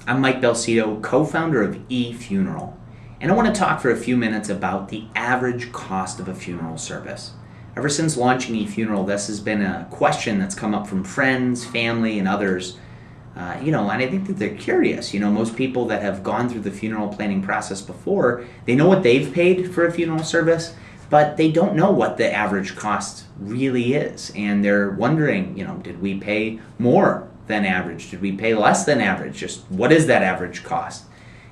I'm Mike Belcito, co-founder of eFuneral, and I want to talk for a few minutes about the average cost of a funeral service. Ever since launching eFuneral, this has been a question that's come up from friends, family, and others. And I think that they're curious. Most people that have gone through the funeral planning process before, they know what they've paid for a funeral service, but they don't know what the average cost really is. And they're wondering, did we pay more than average? Did we pay less than average? Just what is that average cost?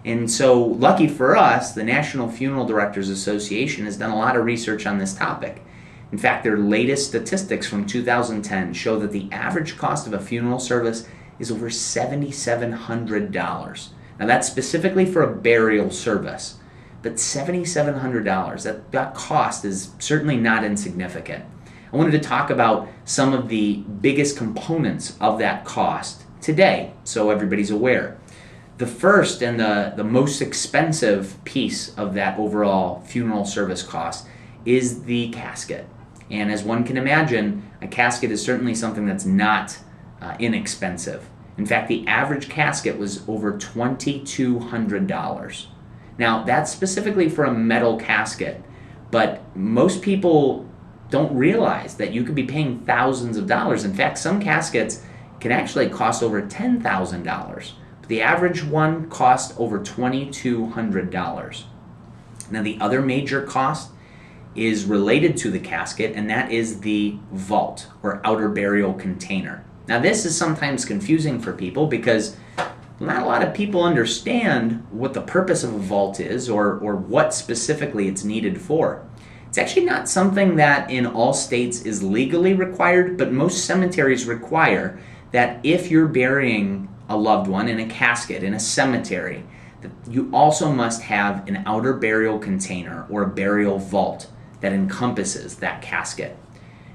And so, lucky for us, the National Funeral Directors Association has done a lot of research on this topic. In fact, their latest statistics from 2010 show that the average cost of a funeral service is over $7,700. Now, that's specifically for a burial service, but $7,700, that cost is certainly not insignificant. I wanted to talk about some of the biggest components of that cost today, so everybody's aware. The first and the most expensive piece of that overall funeral service cost is the casket. And as one can imagine, a casket is certainly something that's not inexpensive. In fact, the average casket was over $2,200. Now, that's specifically for a metal casket, but most people don't realize that you could be paying thousands of dollars. In fact, some caskets can actually cost over $10,000. But the average one costs over $2,200. Now, the other major cost is related to the casket, and that is the vault or outer burial container. Now, this is sometimes confusing for people because not a lot of people understand what the purpose of a vault is or what specifically it's needed for. It's actually not something that in all states is legally required, but most cemeteries require that if you're burying a loved one in a casket in a cemetery, that you also must have an outer burial container or a burial vault that encompasses that casket.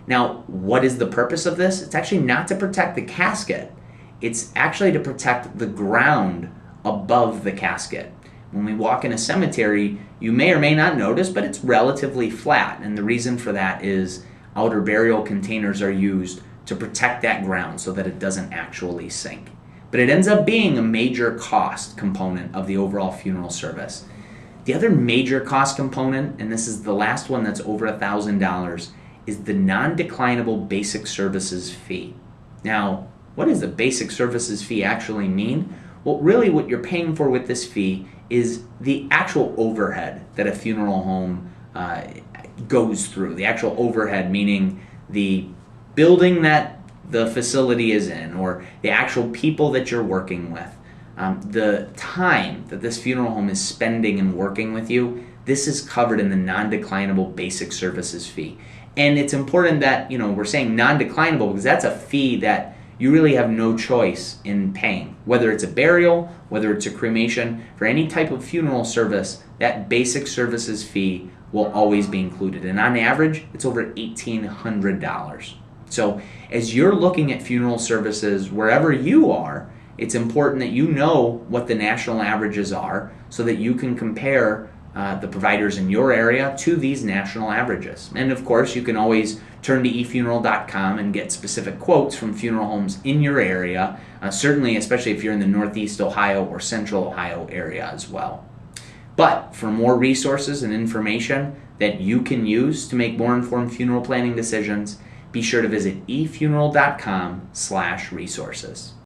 Now, what is the purpose of this? It's actually not to protect the casket. It's actually to protect the ground above the casket. When we walk in a cemetery, you may or may not notice, but it's relatively flat. And the reason for that is outer burial containers are used to protect that ground so that it doesn't actually sink. But it ends up being a major cost component of the overall funeral service. The other major cost component, and this is the last one that's over $1,000, is the non-declinable basic services fee. Now, what does the basic services fee actually mean? Well, really what you're paying for with this fee is the actual overhead that a funeral home goes through. The actual overhead, meaning the building that the facility is in, or the actual people that you're working with. The time that this funeral home is spending and working with you, this is covered in the non-declinable basic services fee. And it's important that, we're saying non-declinable because that's a fee that you really have no choice in paying. Whether it's a burial, whether it's a cremation, for any type of funeral service, that basic services fee will always be included. And on average, it's over $1,800. So as you're looking at funeral services wherever you are, it's important that you know what the national averages are so that you can compare the providers in your area to these national averages. And of course, you can always turn to eFuneral.com and get specific quotes from funeral homes in your area, certainly especially if you're in the Northeast Ohio or Central Ohio area as well. But for more resources and information that you can use to make more informed funeral planning decisions, be sure to visit eFuneral.com/resources.